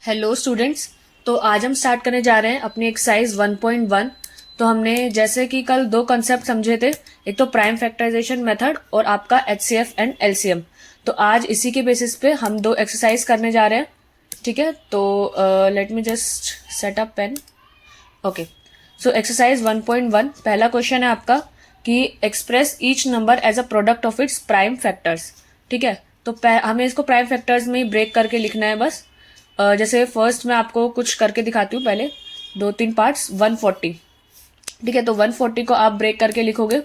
Hello students. तो आज हम स्टार्ट करने जा रहे हैं अपनी एक्सरसाइज 1.1। तो हमने जैसे कि कल दो कॉन्सेप्ट समझे थे, एक तो प्राइम फैक्टराइजेशन मेथड और आपका एचसीएफ एंड एलसीएम। तो आज इसी के बेसिस पे हम दो एक्सरसाइज करने जा रहे हैं। ठीक है, तो let me just set up pen. Okay, so exercise 1.1 पहला क्वेश्चन है आपका कि express each number as a product of its prime factors. ठीक है, तो हमें इसको प्राइम फैक्टर्स में ही ब्रेक करके लिखना है बस। जैसे फर्स्ट मैं आपको कुछ करके दिखाती हूँ, पहले दो तीन पार्ट्स। 140, ठीक है, तो 140 को आप ब्रेक करके लिखोगे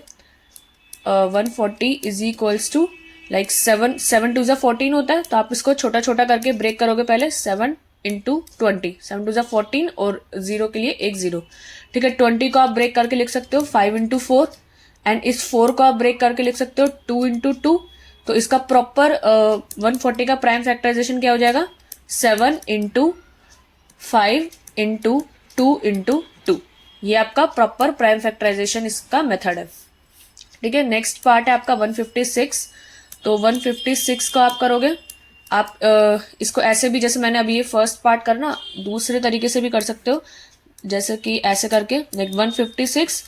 140 is equals to like 7 two ज़ा 14 होता है, तो आप इसको छोटा छोटा करके ब्रेक करोगे। पहले 7 इंटू 20, 7 टू ज़ा 14 और 0 के लिए एक 0। ठीक है, 20 को आप ब्रेक करके लिख सकते हो 5 इंटू 4, एंड इस 4 को आप ब्रेक करके लिख सकते हो 2 इंटू 2। तो इसका प्रॉपर 140 का प्राइम फैक्टराइजेशन क्या हो जाएगा? 7 इंटू 5 इंटू 2 इंटू 2। ये आपका प्रॉपर प्राइम फैक्टराइजेशन इसका मेथड है। ठीक है, नेक्स्ट पार्ट है आपका 156। तो 156 को आप करोगे, आप इसको ऐसे भी, जैसे मैंने अभी ये फर्स्ट पार्ट करना, दूसरे तरीके से भी कर सकते हो, जैसे कि ऐसे करके लाइक 156।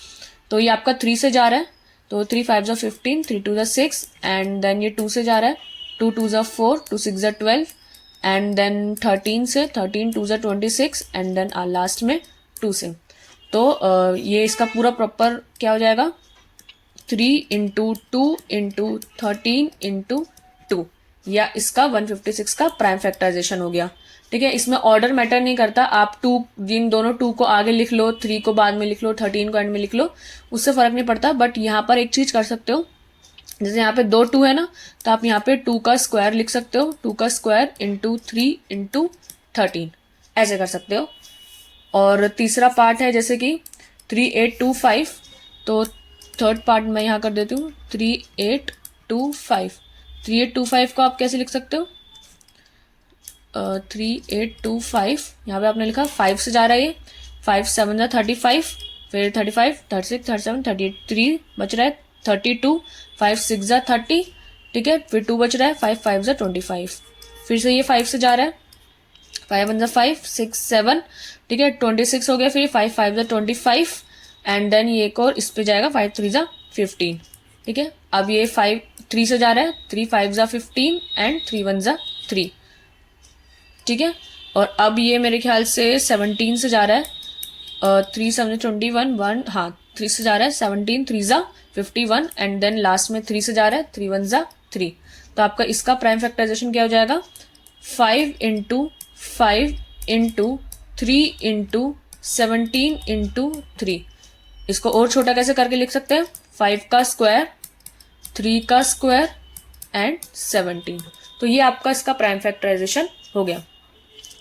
तो ये आपका 3 से जा रहा है, तो 3 5 ज़ा 15, 3 2 ज़ा 6, एंड देन ये 2 से जा रहा है, 2 2 ज़ा 4, 2 6 ज़ा 12, एंड देन 13 से, 13 2 ज़ा 26, एंड देन लास्ट में 2 से। तो ये इसका पूरा प्रॉपर क्या हो जाएगा? 3 इंटू 2 इंटू 13 इंटू 2, या इसका 156 का प्राइम फैक्टराइजेशन हो गया। ठीक है, इसमें ऑर्डर मैटर नहीं करता, आप जिन दोनों 2 को आगे लिख लो, 3 को बाद में लिख लो, 13 को एंड में लिख लो, उससे फर्क नहीं पड़ता। बट यहाँ पर एक चीज कर सकते हो, जैसे यहाँ पे 2 2 है ना, तो आप यहाँ पे 2 का स्क्वायर लिख सकते हो, 2 का स्क्वायर इंटू 3 इंटू 13, ऐसे कर सकते हो। और तीसरा पार्ट है जैसे कि 3825, तो थर्ड पार्ट मैं यहाँ कर देती हूँ 3825। 3825 को आप कैसे लिख सकते हो? 3825, यहाँ पे आपने लिखा 5 से जा रहा है, ये 5 7 जा 35, फिर 35 36 37 38, 3 बच रहा है 32, 5 6 जा 30, ठीक है, फिर 2 बच रहा है, 5 5 जा 25, फिर से ये 5 से जा रहा है, 5 1 जा 5 6 7, ठीक है, 26 हो गया, फिर 5 5 जा 25, एंड देन ये एक और इस पे जाएगा 5 3 जा 15। ठीक है, अब ये 5 3 से जा रहा है, 3 5 जा 15 एंड 3 1 जा 3। ठीक है, और अब ये मेरे ख्याल से 17 से जा रहा है, 3 7 21 1, हाँ 3 से जा रहा है, 17 3 जा 51, एंड देन लास्ट में 3 से जा रहा है, 3 1 जा 3। तो आपका इसका प्राइम फैक्टराइजेशन क्या हो जाएगा? 5 इंटू 5 इंटू 3 इंटू 17 इंटू 3। इसको और छोटा कैसे करके लिख सकते हैं? 5 का स्क्वायर, 3 का स्क्वायर एंड 17। तो ये आपका इसका प्राइम फैक्टराइजेशन हो गया।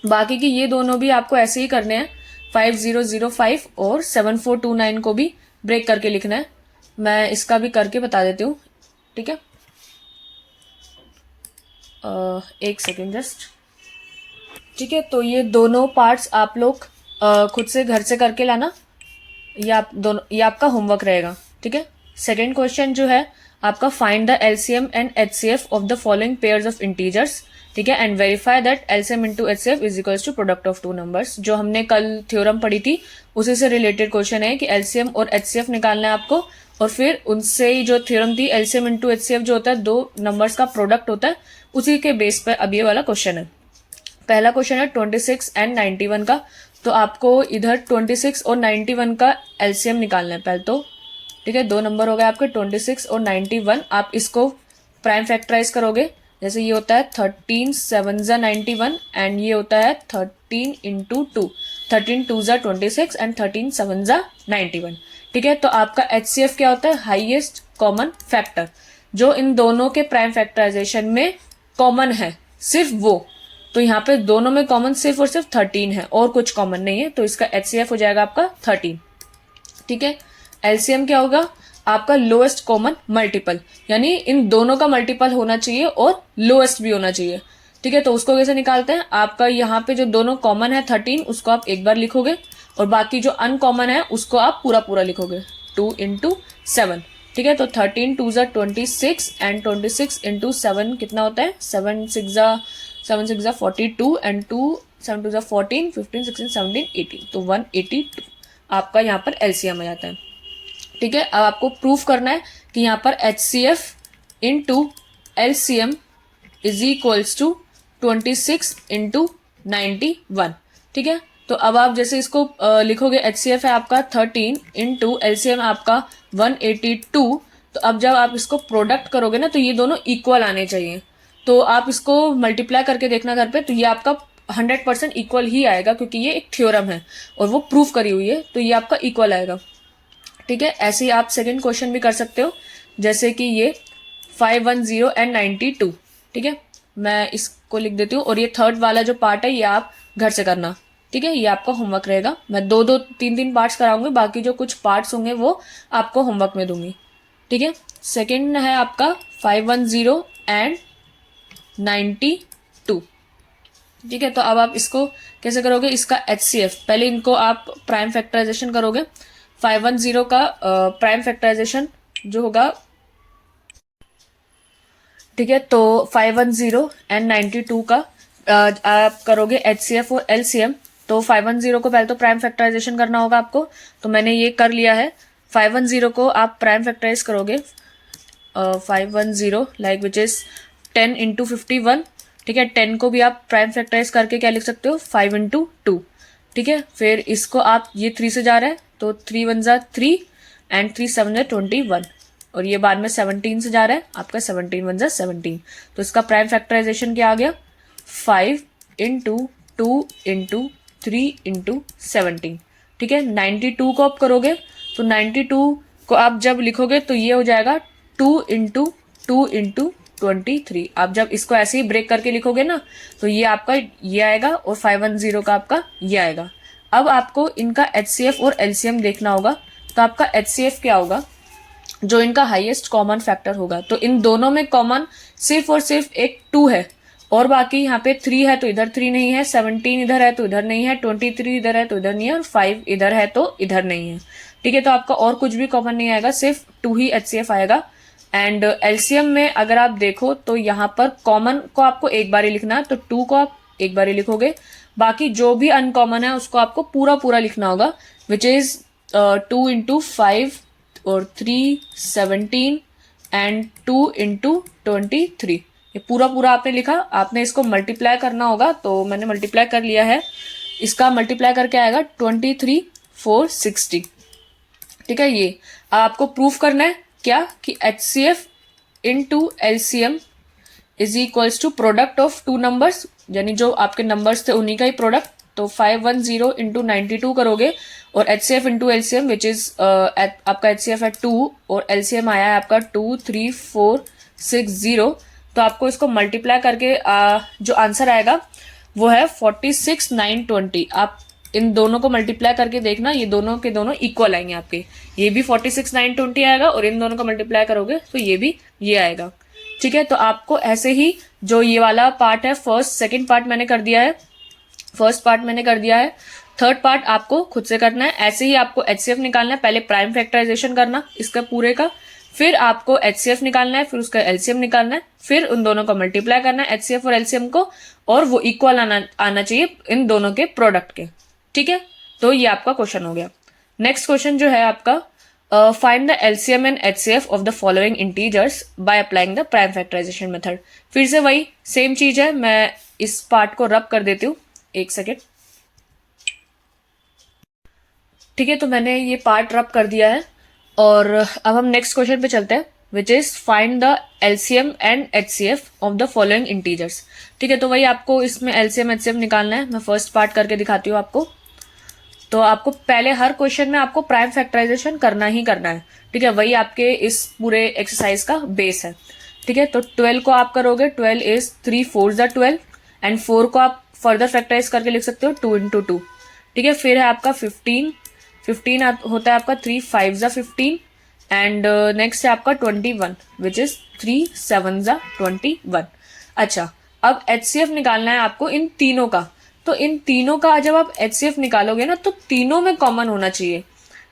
बाकी की ये दोनों भी आपको ऐसे ही करने हैं, 5005 और 7429 को भी ब्रेक करके लिखना है। मैं इसका भी करके बता देती हूँ, ठीक है, एक सेकेंड जस्ट। ठीक है, तो ये दोनों पार्ट्स आप लोग खुद से घर से करके लाना, ये आपका होमवर्क रहेगा। ठीक है, सेकेंड क्वेश्चन जो है आपका, find the LCM and HCF of the following pairs of integers. ठीक है, and verify that LCM into HCF is equals to product of 2 numbers. जो हमने कल थ्योरम पढ़ी थी उसी से रिलेटेड क्वेश्चन है कि एलसीएम और एचसीएफ निकालना है आपको, और फिर उनसे ही जो थ्योरम थी, एलसीएम इंटू एचसीएफ जो होता है 2 नंबर्स का प्रोडक्ट होता है, उसी के बेस पर अब ये वाला क्वेश्चन है। पहला क्वेश्चन है 26 एंड 91 का। तो आपको इधर 26 और 91 का एलसीएम निकालना है पहले तो। ठीक है, 2 नंबर हो गए आपके 26 और 91। आप इसको प्राइम फैक्टराइज करोगे, जैसे ये होता है 13 7 जा 91, एंड ये होता है 13 इंटू 2, 13 2 जा 26 एंड 13 7 जा 91। ठीक है, तो आपका एचसीएफ क्या होता है? हाईएस्ट कॉमन फैक्टर, जो इन दोनों के प्राइम फैक्टराइजेशन में कॉमन है, सिर्फ वो। तो यहाँ पे दोनों में कॉमन सिर्फ और सिर्फ 13 है, और कुछ कॉमन नहीं है, तो इसका एचसीएफ हो जाएगा आपका 13। ठीक है, एलसीएम क्या होगा? आपका लोएस्ट कॉमन मल्टीपल, यानी इन दोनों का मल्टीपल होना चाहिए और लोएस्ट भी होना चाहिए। ठीक है, तो उसको कैसे निकालते हैं? आपका यहाँ पे जो दोनों कॉमन है 13, उसको आप एक बार लिखोगे, और बाकी जो अनकॉमन है उसको आप पूरा पूरा लिखोगे, 2 इंटू 7। ठीक है, तो 13 2 जा 26 एंड 26 इंटू 7 कितना होता है? 7 6 जा 42 एंड 2 7 2 14, 15 16 17 18, तो 182 आपका यहाँ पर एलसीएम आ जाता है। ठीक है, अब आपको प्रूफ करना है कि यहाँ पर HCF into LCM is equals to 26 into 91। ठीक है, तो अब आप जैसे इसको लिखोगे, HCF है आपका 13 इंटू एलसीएम आपका 182, तो अब जब आप इसको प्रोडक्ट करोगे ना तो ये दोनों इक्वल आने चाहिए। तो आप इसको मल्टीप्लाई करके देखना घर पे, तो ये आपका 100% इक्वल ही आएगा, क्योंकि ये एक थ्योरम है और वो प्रूफ करी हुई है, तो ये आपका इक्वल आएगा। ठीक है, ऐसे ही आप सेकंड क्वेश्चन भी कर सकते हो, जैसे कि ये 510 एंड 92। ठीक है, मैं इसको लिख देती हूँ, और ये थर्ड वाला जो पार्ट है ये आप घर से करना। ठीक है, ये आपका होमवर्क रहेगा। मैं 2 3 पार्ट्स कराऊंगी, बाकी जो कुछ पार्ट्स होंगे वो आपको होमवर्क में दूंगी। ठीक है, सेकेंड है आपका 510 एंड 92। ठीक है, तो अब आप इसको कैसे करोगे, इसका HCF, पहले इनको आप प्राइम फैक्टराइजेशन करोगे। 510 का प्राइम फैक्टराइजेशन जो होगा, ठीक है, तो 510 एंड 92 का आप करोगे HCF और LCM। तो 510 को पहले तो प्राइम फैक्टराइजेशन करना होगा आपको, तो मैंने ये कर लिया है। 510 को आप प्राइम फैक्टराइज करोगे, 510 लाइक विच इज 10 इंटू 51। ठीक है, 10 को भी आप प्राइम फैक्टराइज करके क्या लिख सकते हो, 5 इंटू 2। ठीक है, फिर इसको आप, ये 3 से जा रहा है तो 3 1 जा 3 एंड 3 7 जा 21, और ये बाद में 17 से जा रहा है आपका, 17 1 जा 17। तो इसका प्राइम फैक्टराइजेशन क्या आ गया, 5 इंटू 2 इंटू 3 इंटू 17। ठीक है, 92 को आप करोगे तो 92 को आप जब लिखोगे तो ये हो जाएगा 2 इंटू 2 इंटू 23। आप जब इसको ऐसे ही ब्रेक करके लिखोगे ना तो ये आपका ये आएगा, और 510 का आपका ये आएगा। अब आपको इनका HCF और LCM देखना होगा, तो आपका HCF क्या होगा, जो इनका हाईएस्ट कॉमन फैक्टर होगा। तो इन दोनों में कॉमन सिर्फ और सिर्फ एक 2 है, और बाकी यहाँ पे 3 है तो इधर 3 नहीं है, 17 इधर है तो इधर नहीं है, 23 इधर है तो इधर नहीं है, और 5 इधर है तो इधर नहीं है। ठीक है, तो आपका और कुछ भी कॉमन नहीं आएगा, सिर्फ 2 ही HCF आएगा। एंड LCM में अगर आप देखो तो यहाँ पर कॉमन को आपको एक बार ही लिखना है, तो 2 को आप एक बार ही लिखोगे, बाकी जो भी अनकॉमन है उसको आपको पूरा पूरा लिखना होगा, विच इज 2 इंटू 5 और 3 17 एंड 2 इंटू 23। ये पूरा पूरा आपने लिखा, आपने इसको मल्टीप्लाई करना होगा, तो मैंने मल्टीप्लाई कर लिया है। इसका मल्टीप्लाई करके आएगा 23 4 60। ठीक है, ये आपको प्रूफ करना है क्या, कि HCF into LCM is equals to product of 2 numbers, यानी जो आपके नंबर्स थे उन्हीं का ही प्रोडक्ट। तो 510 इंटू 92 करोगे, और HCF into LCM which is आपका HCF है 2 और LCM आया है आपका 2 3 4 6 0। तो आपको इसको मल्टीप्लाई करके जो आंसर आएगा वो है 46 9 20। आप इन दोनों को मल्टीप्लाई करके देखना, ये दोनों के दोनों इक्वल आएंगे आपके। ये भी 46 9 20 आएगा, और इन दोनों को मल्टीप्लाई करोगे तो ये भी ये आएगा। ठीक है, तो आपको ऐसे ही जो ये वाला पार्ट है, सेकंड पार्ट मैंने कर दिया है, फर्स्ट पार्ट मैंने कर दिया है, थर्ड पार्ट आपको खुद से करना है। ऐसे ही आपको HCF निकालना है, पहले प्राइम फैक्टराइजेशन करना इसका पूरे का, फिर आपको HCF निकालना है, फिर उसका LCM निकालना है, फिर उन दोनों को मल्टीप्लाई करना है HCF और LCM को, और वो इक्वल आना चाहिए इन दोनों के प्रोडक्ट के। ठीक है, तो ये आपका क्वेश्चन हो गया। नेक्स्ट क्वेश्चन जो है आपका, find the LCM and HCF of the following integers by applying the prime factorisation method. फिर से वही सेम चीज है, मैं इस पार्ट को रब कर देती हूँ, एक सेकेंड। ठीक है, तो मैंने ये पार्ट रब कर दिया है, और अब हम नेक्स्ट क्वेश्चन पे चलते हैं, which is find the LCM and HCF of the following integers. ठीक है, तो वही आपको इसमें LCM HCF निकालना है। मैं फर्स्ट पार्ट करके दिखाती हूँ आपको। तो आपको पहले हर क्वेश्चन में आपको प्राइम फैक्टराइजेशन करना ही करना है। ठीक है, वही आपके इस पूरे एक्सरसाइज का बेस है। ठीक है, तो 12 को आप करोगे, 12 इज 3 4 ज़ा 12, एंड 4 को आप फर्दर फैक्टराइज करके लिख सकते हो 2 इंटू 2। ठीक है, फिर है आपका 15 होता है आपका 3 5 ज़ा 15, एंड नेक्स्ट है आपका 21 विच इज 3 7 ज़ा 21। अच्छा, अब HCF निकालना है आपको इन तीनों का। तो इन तीनों का जब आप HCF निकालोगे ना, तो तीनों में कॉमन होना चाहिए,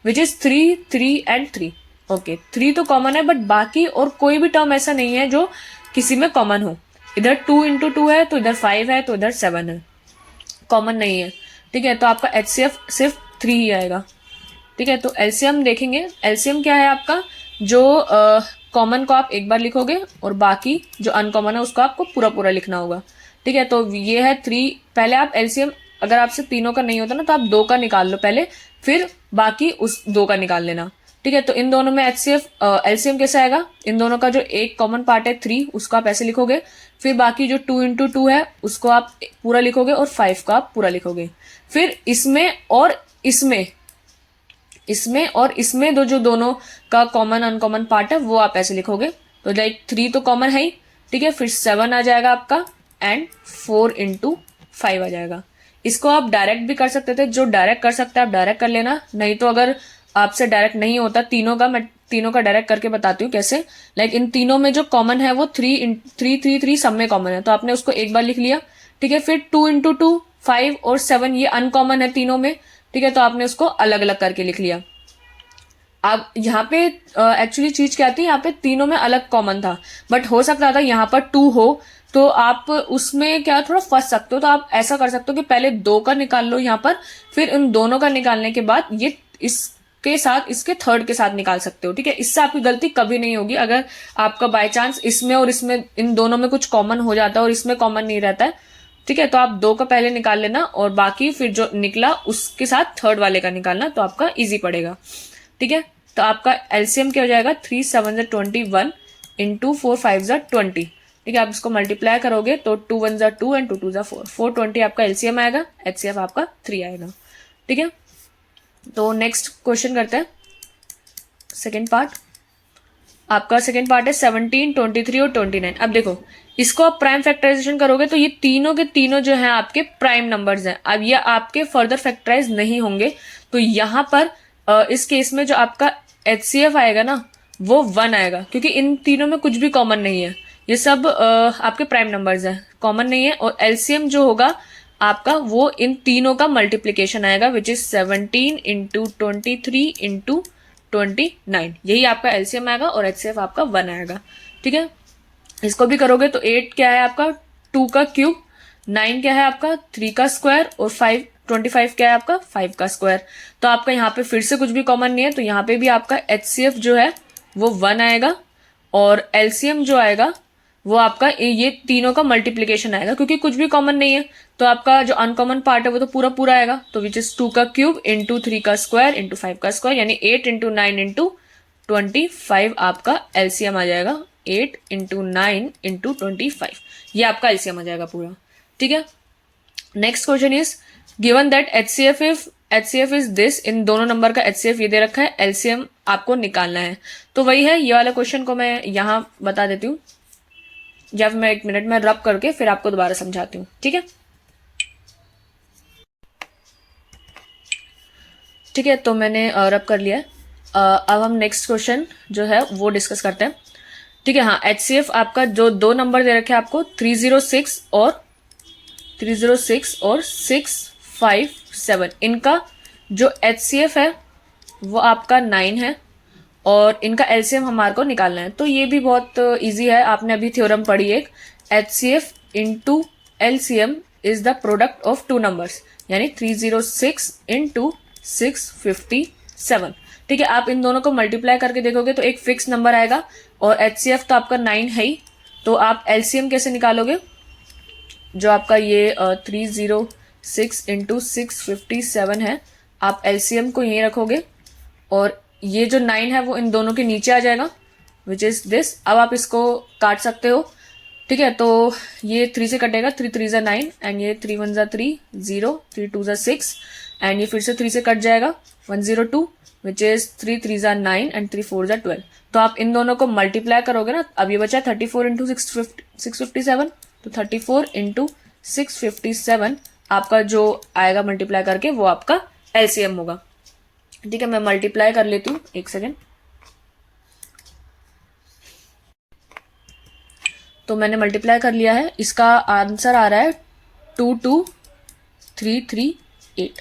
विच इज 3 3 एंड 3। ओके, 3 तो कॉमन है, बट बाकी और कोई भी टर्म ऐसा नहीं है जो किसी में कॉमन हो। इधर 2 इंटू 2 है, तो इधर 5 है, तो इधर 7 है। कॉमन नहीं है, ठीक है, तो आपका HCF सिर्फ 3 ही आएगा, ठीक है। तो एलसीएम देखेंगे, एलसीएम क्या है आपका, जो कॉमन को आप एक बार लिखोगे और बाकी जो अनकॉमन है उसको आपको पूरा पूरा लिखना होगा, ठीक है। तो ये है 3, पहले आप एलसीएम अगर आपसे तीनों का नहीं होता ना तो आप 2 का निकाल लो पहले, फिर बाकी उस 2 का निकाल लेना, ठीक है। तो इन दोनों में HCF एलसीएम कैसे आएगा, इन दोनों का जो एक कॉमन पार्ट है 3 उसको आप ऐसे लिखोगे, फिर बाकी जो 2 इंटू 2 है उसको आप पूरा लिखोगे और 5 का आप पूरा लिखोगे, फिर इसमें और इसमें जो दोनों का कॉमन अनकॉमन पार्ट है वो आप ऐसे लिखोगे। तो लाइक 3 तो कॉमन है ही, ठीक है, फिर 7 आ जाएगा आपका एंड 4 इंटू 5 आ जाएगा। इसको आप डायरेक्ट भी कर सकते थे, जो डायरेक्ट कर सकते हैं आप डायरेक्ट कर लेना, नहीं तो अगर आपसे डायरेक्ट नहीं होता तीनों का, मैं तीनों का डायरेक्ट करके बताती हूँ कैसे। लाइक इन तीनों में जो कॉमन है वो 3 सब में कॉमन है, तो आपने उसको एक बार लिख लिया, ठीक है। फिर 2 इंटू 2 5 और 7 ये अनकॉमन है तीनों में, ठीक है, तो आपने उसको अलग अलग करके लिख लिया। अब यहाँ पे एक्चुअली चीज क्या थी, यहाँ पे तीनों में अलग कॉमन था, बट हो सकता था यहाँ पर 2 हो तो आप उसमें क्या थोड़ा फंस सकते हो, तो आप ऐसा कर सकते हो कि पहले 2 का निकाल लो यहाँ पर, फिर इन दोनों का निकालने के बाद ये इसके साथ इसके थर्ड के साथ निकाल सकते हो, ठीक है। इससे आपकी गलती कभी नहीं होगी। अगर आपका बाय चांस इसमें और इसमें इन दोनों में कुछ कॉमन हो जाता है और इसमें कॉमन नहीं रहता है, ठीक है, तो आप 2 का पहले निकाल लेना और बाकी फिर जो निकला उसके साथ थर्ड वाले का निकालना, तो आपका इजी पड़ेगा, ठीक है। तो आपका एलसीएम क्या हो जाएगा, 3 7 21 इंटू 4 5 20, ठीक है। आप इसको मल्टीप्लाई करोगे तो 2 1 2 एंड 2 2 4 420 आपका एलसीएम आएगा, एचसीएफ आपका 3 आएगा, ठीक है। तो नेक्स्ट क्वेश्चन करते हैं, सेकेंड पार्ट। आपका सेकेंड पार्ट है 17 23 और 29। अब देखो इसको आप प्राइम फैक्टराइजेशन करोगे तो ये तीनों के तीनों जो है आपके प्राइम नंबर्स हैं। अब ये आपके फर्दर फैक्टराइज नहीं होंगे, तो यहाँ पर इस केस में जो आपका HCF आएगा ना वो 1 आएगा, क्योंकि इन तीनों में कुछ भी कॉमन नहीं है, ये सब आपके प्राइम नंबर्स हैं, कॉमन नहीं है। और एलसीएम जो होगा आपका वो इन तीनों का मल्टीप्लीकेशन आएगा, विच इज 17 इंटू 23 इंटू 29, यही आपका एलसीएम आएगा और HCF आपका 1 आएगा, ठीक है। इसको भी करोगे तो 8 क्या है आपका 2 का क्यूब, 9 क्या है आपका 3 का स्क्वायर और 25 क्या है आपका 5 का स्क्वायर। तो आपका यहाँ पे फिर से कुछ भी कॉमन नहीं है, तो यहाँ पे भी आपका HCF जो है वो 1 आएगा और LCM जो आएगा वो आपका ये तीनों का मल्टीप्लीकेशन आएगा, क्योंकि कुछ भी कॉमन नहीं है, तो आपका जो अनकॉमन पार्ट है वो तो पूरा पूरा आएगा। तो विच इज 2 का क्यूब इंटू 3 का स्क्वायर इंटू 5 का स्क्वायर, यानी 8 इंटू 9 इंटू 25 आपका एलसीएम आ जाएगा, 8 इंटू 9 इंटू 25, ये आपका एलसीएम आ जाएगा पूरा, ठीक है। Next question is given that HCF is this, इन दोनों नंबर का HCF ये दे रखा है, एलसीएम आपको निकालना है। तो वही है, ये वाला क्वेश्चन को मैं यहाँ बता देती हूँ, या फिर मैं 1 मिनट में रब करके फिर आपको दोबारा समझाती हूँ, ठीक है। ठीक है, तो मैंने रब कर लिया है। अब हम नेक्स्ट क्वेश्चन जो है वो डिस्कस करते हैं, ठीक है। हाँ, HCF आपका जो 2 नंबर दे रखे हैं आपको 306 और 657, इनका जो HCF है वो आपका 9 है और इनका LCM हमारे को निकालना है। तो ये भी बहुत इजी है, आपने अभी थ्योरम पढ़ी एक, HCF into LCM is the product of 2 numbers, यानी 306 इंटू 657, ठीक है। आप इन दोनों को मल्टीप्लाई करके देखोगे तो एक फिक्स नंबर आएगा और HCF तो आपका 9 है ही, तो आप LCM कैसे निकालोगे, जो आपका ये 306 इंटू 657 है, आप LCM को यहीं रखोगे और ये जो 9 है वो इन दोनों के नीचे आ जाएगा, विच इज दिस। अब आप इसको काट सकते हो, ठीक है। तो ये 3 से कटेगा, 3 3 9 एंड ये 3 1 3 0, 3 2 6 एंड ये फिर से 3 से कट जाएगा, 102 विच इज 3 3 9 एंड 3 4 12। तो आप इन दोनों को मल्टीप्लाई करोगे ना, अब ये बचा 34 इंटू 657, तो 34 इंटू 657 आपका जो आएगा मल्टीप्लाई करके वो आपका LCM होगा, ठीक है। मैं मल्टीप्लाई कर लेती हूँ, 1 सेकेंड। तो मैंने मल्टीप्लाई कर लिया है, इसका आंसर आ रहा है 22338, ठीक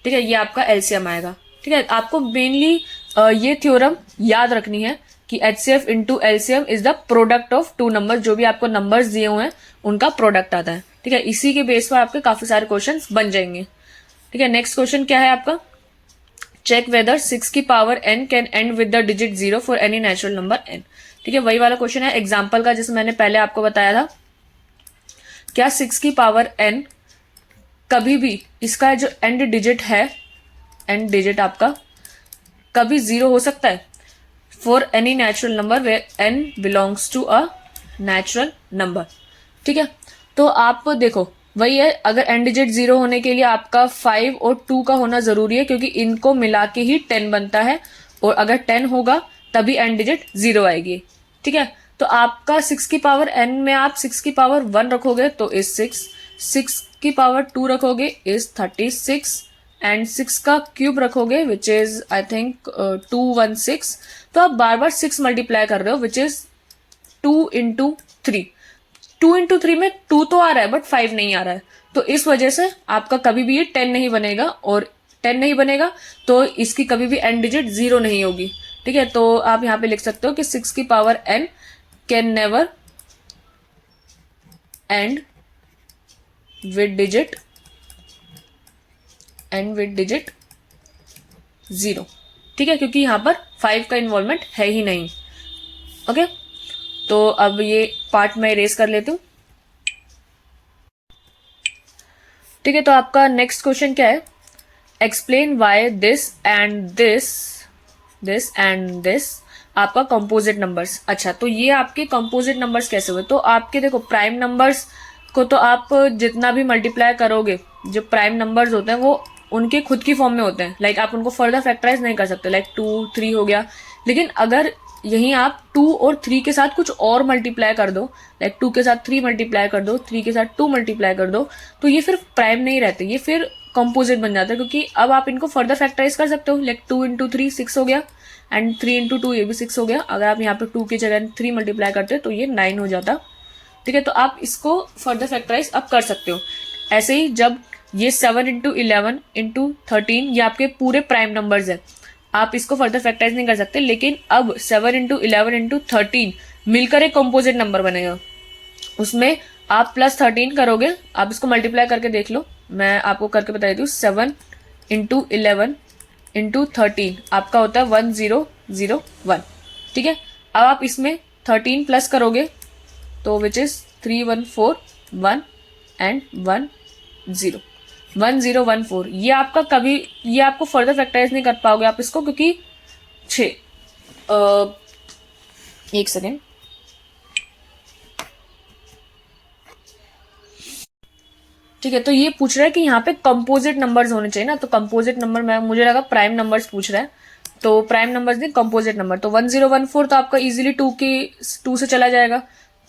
है, ये आपका LCM आएगा, ठीक है। आपको मेनली ये थ्योरम याद रखनी है कि HCF into LCM is the product of 2 number, जो भी आपको नंबर्स दिए हुए हैं उनका प्रोडक्ट आता है, ठीक है, इसी के बेस पर आपके काफी सारे क्वेश्चंस बन जाएंगे। ठीक है, नेक्स्ट क्वेश्चन क्या है आपका, चेक वेदर 6 की power n can and with the digit 0 for any natural number n। ठीक है, वही वाला क्वेश्चन है एग्जाम्पल का, जैसे मैंने पहले आपको बताया था। क्या 6 की पावर n कभी भी इसका जो एंड डिजिट है, एंड डिजिट आपका कभी 0 हो सकता है for any natural number where n belongs to a natural number. ठीक है, तो आप देखो वही है, अगर एंड डिजिट 0 होने के लिए आपका 5 और 2 का होना जरूरी है, क्योंकि इनको मिला के ही 10 बनता है, और अगर 10 होगा तभी एंड डिजिट 0 आएगी। ठीक है, तो आपका 6 की पावर n में आप 6 की पावर 1 रखोगे तो इज 6, 6 की पावर 2 रखोगे इज 36, एंड 6 का क्यूब रखोगे विच इज आई थिंक 216। तो आप बार बार 6 मल्टीप्लाई कर रहे हो विच इज 2 इंटू 3। 2 इंटू 3 में 2 तो आ रहा है बट 5 नहीं आ रहा है, तो इस वजह से आपका कभी भी ये 10 नहीं बनेगा, और 10 नहीं बनेगा तो इसकी कभी भी एंड डिजिट 0 नहीं होगी। ठीक है, तो आप यहां पे लिख सकते हो कि 6 की power n can never and with digit 0। ठीक है, क्योंकि यहां पर 5 का इन्वॉल्वमेंट है ही नहीं। ओके, तो अब ये पार्ट मैं इरेज कर लेती हूँ। ठीक है, तो आपका नेक्स्ट क्वेश्चन क्या है, explain why this and this आपका कंपोजिट नंबर्स। अच्छा, तो ये आपके कंपोजिट नंबर्स कैसे हुए, तो आपके देखो प्राइम नंबर्स को तो आप जितना भी मल्टीप्लाई करोगे, जो प्राइम नंबर्स होते हैं वो उनके खुद की फॉर्म में होते हैं, लाइक आप उनको फर्दर फैक्टराइज नहीं कर सकते, लाइक 2 3 हो गया। लेकिन अगर यहीं आप 2 और 3 के साथ कुछ और मल्टीप्लाई कर दो, लाइक 2 के साथ 3 मल्टीप्लाई कर दो, 3 के साथ 2 मल्टीप्लाई कर दो, तो ये फिर प्राइम नहीं रहते, ये फिर कंपोजिट बन जाता है, क्योंकि अब आप इनको फर्दर फैक्टराइज कर सकते हो, लाइक 2 इंटू 3 6 हो गया, एंड 3 इंटू 2 ये भी 6 हो गया। अगर आप यहाँ पे 2 की जगह 3 मल्टीप्लाई करते हो तो ये 9 हो जाता। ठीक है, तो आप इसको फर्दर फैक्टराइज अब कर सकते हो। ऐसे ही जब ये 7 इंटू 11 इंटू 13 ये आपके पूरे प्राइम नंबर्स हैं, आप इसको फर्दर फैक्टराइज नहीं कर सकते, लेकिन अब 7 इंटू 11 इंटू 13 मिलकर एक कंपोजिट नंबर बनेगा। उसमें आप +13 करोगे, आप इसको मल्टीप्लाई करके देख लो, मैं आपको करके बता देती हूँ। 7 इंटू 11 इंटू 13 आपका होता है 1001। ठीक है, अब आप इसमें 13 प्लस करोगे तो विच इज 3141 एंड 1014। ये आपका कभी, ये आपको फर्दर फैक्टराइज नहीं कर पाओगे आप इसको, क्योंकि 6 एक सेकेंड, ठीक है, तो ये पूछ रहा है कि यहाँ पे कंपोजिट नंबर्स होने चाहिए ना, तो कंपोजिट नंबर में मुझे लगा प्राइम नंबर्स पूछ रहा है, तो प्राइम नंबर्स नहीं कंपोजिट नंबर, तो 1014 तो आपका इजीली 2 से चला जाएगा।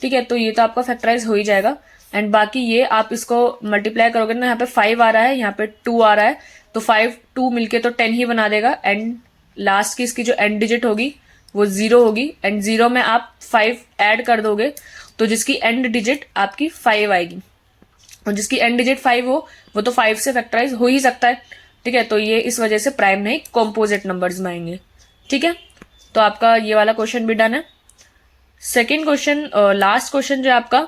ठीक है, तो ये तो आपका फैक्टराइज हो ही जाएगा, एंड बाकी ये आप इसको मल्टीप्लाई करोगे ना, यहाँ पे 5 आ रहा है, यहाँ पे 2 आ रहा है, तो 5 2 मिलके तो 10 ही बना देगा, एंड लास्ट की इसकी जो एंड डिजिट होगी वो 0 होगी, एंड 0 में आप 5 ऐड कर दोगे तो जिसकी एंड डिजिट आपकी 5 आएगी, और जिसकी एंड डिजिट 5 हो वो तो 5 से फैक्टराइज हो ही सकता है। ठीक है, तो ये इस वजह से प्राइम नहीं कंपोजिट नंबर्स में आएंगे। ठीक है, तो आपका ये वाला क्वेश्चन भी डन है। सेकेंड क्वेश्चन, लास्ट क्वेश्चन जो आपका,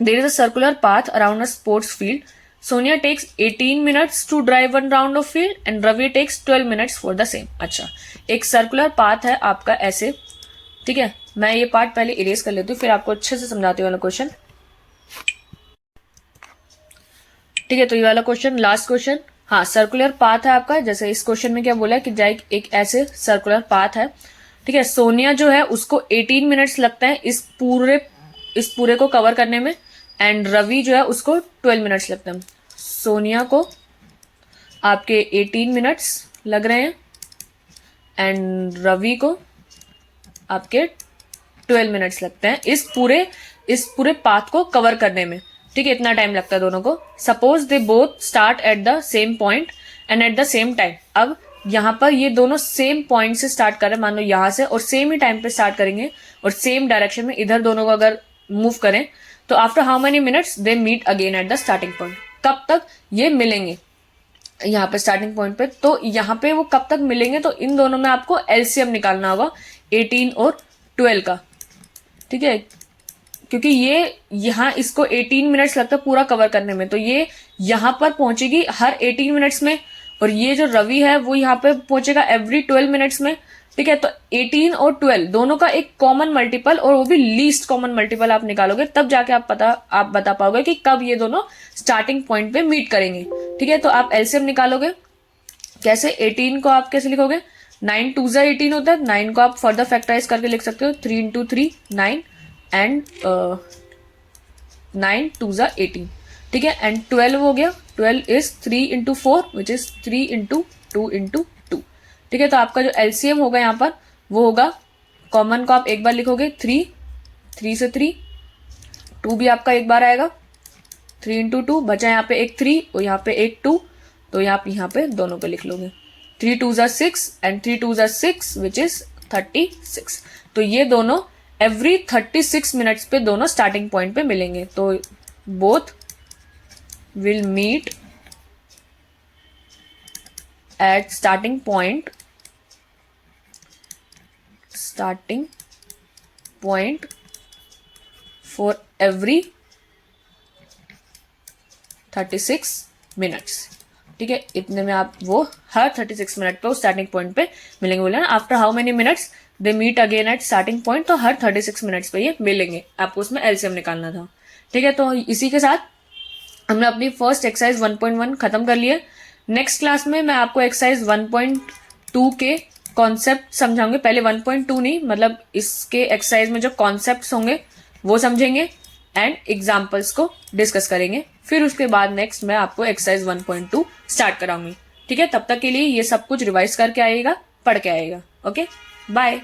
there is a circular path around a sports field, Sonia takes 18 minutes to drive 1 round of field and Ravi takes 12 minutes for the same. अच्छा, एक सर्कुलर पाथ है आपका ऐसे। ठीक है, मैं ये पार्ट पहले इरेज कर लेती हूँ, फिर आपको अच्छे से समझाती हूँ वाला क्वेश्चन। ठीक है, तो ये वाला क्वेश्चन लास्ट क्वेश्चन, हाँ सर्कुलर पाथ है आपका। जैसे इस क्वेश्चन में क्या बोला है कि जाए एक ऐसे सर्कुलर पाथ है। ठीक है, सोनिया जो है उसको 18 मिनट्स लगता है इस पूरे को कवर करने में, एंड रवि जो है उसको 12 मिनट्स लगते हैं। सोनिया को आपके 18 मिनट्स लग रहे हैं एंड रवि को आपके 12 मिनट्स लगते हैं इस पूरे पाथ को कवर करने में। ठीक है, इतना टाइम लगता है दोनों को। Suppose they both start at the same point and at the same time. अब यहाँ पर ये दोनों सेम पॉइंट से स्टार्ट कर रहे हैं, मान लो यहाँ से, और सेम ही टाइम पे स्टार्ट करेंगे और सेम डायरेक्शन में इधर दोनों को अगर मूव करें तो after how many minutes they meet again at the starting point. कब तक ये मिलेंगे यहाँ पे स्टार्टिंग पॉइंट पे, तो यहाँ पे वो कब तक मिलेंगे, तो इन दोनों में आपको एलसीएम निकालना होगा 18 और 12 का। ठीक है, क्योंकि ये यहाँ इसको 18 मिनट्स लगता है पूरा कवर करने में, तो ये यहाँ पर पहुंचेगी हर 18 मिनट्स में, और ये जो रवि है वो यहाँ पे पहुंचेगा एवरी 12 मिनट्स में। ठीक है, तो 18 और 12 दोनों का एक कॉमन मल्टीपल, और वो भी लीस्ट कॉमन मल्टीपल आप निकालोगे, तब जाके आप बता पाओगे कि कब ये दोनों स्टार्टिंग पॉइंट पे मीट करेंगे। ठीक है, तो आप एलसीएम निकालोगे कैसे? 18 को आप कैसे लिखोगे? 9 2 जा 18 होता है, 9 को आप फर्दर फैक्टराइज करके लिख सकते हो, 3 इंटू 3 9 एंड 9 2 जा 18। ठीक है, एंड 12 हो गया, 12 is 3 into 4 which is 3 into 2 into 2। ठीक है, तो आपका जो एलसीएम होगा यहाँ पर वो होगा, कॉमन को आप एक बार लिखोगे 3, 3 से 3, 2 भी आपका एक बार आएगा, 3 इंटू 2, बचा यहाँ पे एक 3 और यहाँ पे एक 2, तो आप यहाँ पे दोनों पे लिख लोगे 3 2 जा 6 एंड 3 2 जा 6 विच इज 36। तो ये दोनों एवरी 36 मिनट्स पे दोनों स्टार्टिंग पॉइंट पे मिलेंगे, तो both will meet at starting point for every 36 minutes. ठीक है, इतने में आप वो हर 36 मिनट पे स्टार्टिंग पॉइंट पे मिलेंगे। बोला ना after how many minutes they meet again at starting point, तो हर 36 मिनट्स पे ये मिलेंगे। आपको उसमें एलसीएम निकालना था। ठीक है, तो इसी के साथ हमने अपनी फर्स्ट एक्सरसाइज 1.1 खत्म कर लिया। नेक्स्ट क्लास में मैं आपको एक्सरसाइज 1.2 के कॉन्सेप्ट समझाऊंगे। पहले 1.2 नहीं, मतलब इसके एक्सरसाइज में जो कॉन्सेप्ट्स होंगे वो समझेंगे एंड एग्जाम्पल्स को डिस्कस करेंगे। फिर उसके बाद नेक्स्ट मैं आपको एक्सरसाइज 1.2 स्टार्ट कराऊंगी। ठीक है, तब तक के लिए ये सब कुछ रिवाइज करके आइएगा, पढ़ के आइएगा। Okay, bye.